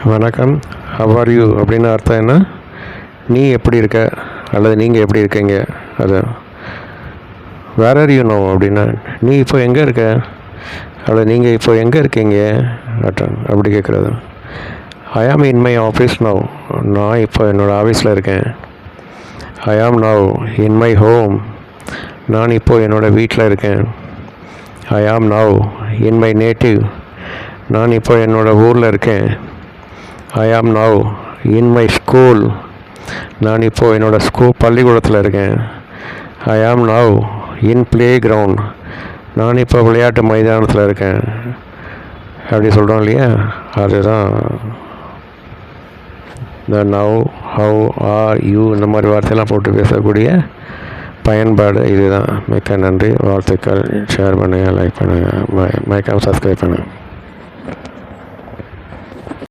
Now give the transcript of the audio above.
வணக்கம். How are you அப்படின்னு அர்த்தம் என்ன? நீ எப்படி இருக்க அல்லது நீங்கள் எப்படி இருக்கீங்க. அது வேர் ஆர் யூ நோ அப்படின்னா நீ இப்போ எங்கே இருக்க அல்லது நீங்கள் இப்போ எங்கே இருக்கீங்க அப்படி கேட்குறது. ஐ ஆம் இன் மை ஆஃபீஸ் நவ். நான் இப்போ என்னோடய ஆஃபீஸில் இருக்கேன். ஐ ஆம் நவ் இன் மை ஹோம். நான் இப்போது என்னோடய வீட்டில் இருக்கேன். ஐ ஆம் நவ் இன் மை நேட்டிவ். நான் இப்போ என்னோடய ஊரில் இருக்கேன். ஐ ஆம் நவ் இன் மை ஸ்கூல். நான் இப்போது என்னோடய பள்ளிக்கூடத்தில் இருக்கேன். ஐ ஆம் நவ் இன் ப்ளே கிரவுண்ட். நான் இப்போ விளையாட்டு மைதானத்தில் இருக்கேன். அப்படி சொல்கிறோம் இல்லையா, அதுதான் இந்த நவ், ஹவ், ஆர், யூ இந்த மாதிரி வார்த்தையெல்லாம் போட்டு பேசக்கூடிய பயன்பாடு இதுதான். மிக்க நன்றி. வாழ்த்துக்கள். ஷேர் பண்ணுங்கள், லைக் பண்ணுங்கள், மைக்காக சப்ஸ்கிரைப் பண்ணுங்கள்.